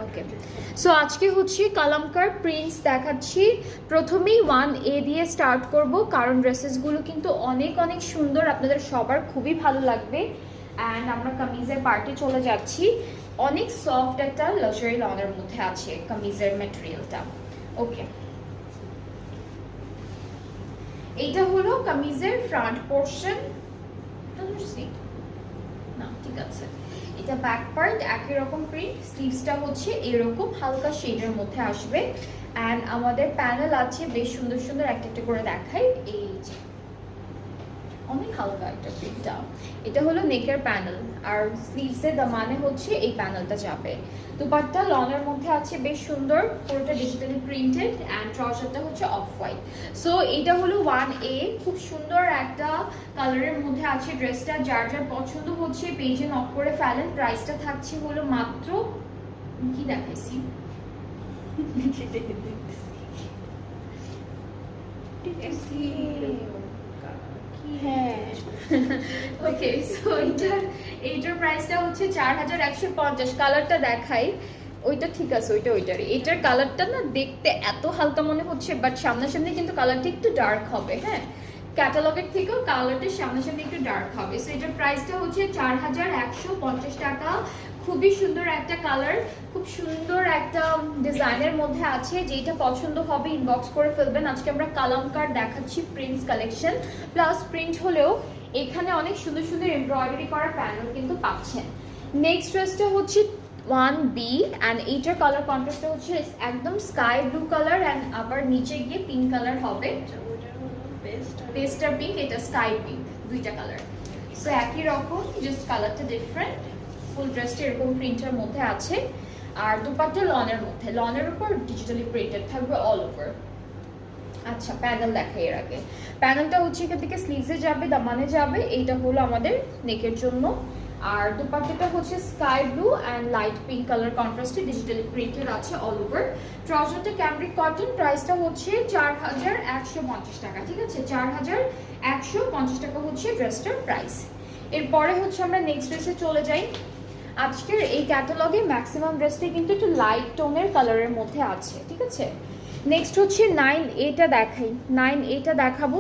ওকে, so আজকে হচ্ছে কালামকার prints দেখাচ্ছি। প্রথমেই 1A দিয়ে স্টার্ট করব, কারণ ড্রেসেসগুলো কিন্তু অনেক অনেক সুন্দর, আপনাদের সবার খুবই ভালো লাগবে। অ্যান্ড আমরা কামিজের পার্টে চলে যাচ্ছি। অনেক সফট একটা লাক্সারি লনের মধ্যে আছে কামিজের ম্যাটেরিয়ালটা। ওকে, এইটা হলো কামিজের ফ্রন্ট পোর্শন। না ঠিক আছে, এটা ব্যাক পার্ট একই রকম প্রিন্ট, স্লিভসটা হচ্ছে এরকম হালকা শেডের মধ্যে আসবে। অ্যান্ড আমাদের প্যানেল আছে বেশ সুন্দর সুন্দর, একটা একটা করে দেখাই। এই যে অনেক হালকা একটা প্রিন্টটা, এটা হলো নেকের প্যানেল, আর স্লিভসের দামানে হচ্ছে এই প্যানেলটা যাবে। দুপাট্টা লনের মধ্যে আছে বেশ সুন্দর, পুরোটা ডিজিটালি প্রিন্টেড, অ্যান্ড ট্রাউজারটা হচ্ছে অফ হোয়াইট। সো এটা হলো 1A, খুব সুন্দর একটা কালারের মধ্যে আছে ড্রেসটা। যার যার পছন্দ হচ্ছে পেজে নক করে ফেলেন। প্রাইসটা থাকছে হলো মাত্র, কি দেখাইছি হ্যাঁ ওকে, সো এইটার প্রাইসটা হচ্ছে 4150। কালারটা দেখাই, ওইটা ঠিক আছে, ওইটার এটার কালারটা না দেখতে এত হালকা মনে হচ্ছে, বাট সামনাসামনি কিন্তু কালারটা একটু ডার্ক হবে। হ্যাঁ, ক্যাটালগের থেকেও কালারটা সামনাসামনি একটু ডার্ক হবে। সো এটার প্রাইসটা হচ্ছে 4150 টাকা। খুবই সুন্দর একটা কালার, খুব সুন্দর একটা ডিজাইনের মধ্যে আছে। যেটা পছন্দ হবে ইনবক্স করে ফেলবেন। আজকে আমরা কালামকার দেখাচ্ছি প্রিন্টস কালেকশন, প্লাস প্রিন্ট হলেও এখানে অনেক সুন্দর সুন্দর এমব্রয়ডারি করা প্যানেল কিন্তু পাচ্ছেন। নেক্সট ড্রেসটা হচ্ছে 1B, অ্যান্ড এইটার কালার কন্ট্রাস্টটা হচ্ছে একদম স্কাই ব্লু কালার, অ্যান্ড আবার নিচে গিয়ে পিঙ্ক কালার হবে, পেস্টার পিঙ্ক, এটা স্কাই পিঙ্ক, দুইটা কালার। সো একই রকম, জাস্ট কালারটা ডিফারেন্ট। ফুল ড্রেসটা এরকম প্রিন্টের মধ্যে আছে, আর দুপাট্টা লনের মধ্যে, লনের উপর ডিজিটালি প্রিন্টেড থাকবে অল ওভার। আচ্ছা, প্যানেল দেখাই এর আগে। প্যানেলটা হচ্ছে এখান থেকে স্লিভসে যাবে, দামানে যাবে। এইটা হলো আমাদের নেকের জন্য। আর দুপাট্টাটা হচ্ছে sky blue and light pink colour কন্ট্রাস্টে ডিজিটালি প্রিন্টেড আছে অল ওভার। ট্রাউজারটা ক্যামব্রিক কটন, প্রাইসটা হচ্ছে 4150 টাকা। ঠিক আছে, 4150 টাকা হচ্ছে ড্রেসটার প্রাইস। এরপরে হচ্ছে আমরা নেক্সট ড্রেসে চলে যাই। আজকের এই ক্যাটালগে ম্যাক্সিমাম ড্রেসটাই কিন্তু একটু লাইট টোনের কালারের মধ্যে আছে। ঠিক আছে, নেক্সট হচ্ছে 9A টা দেখাই। 9A টা দেখাবো।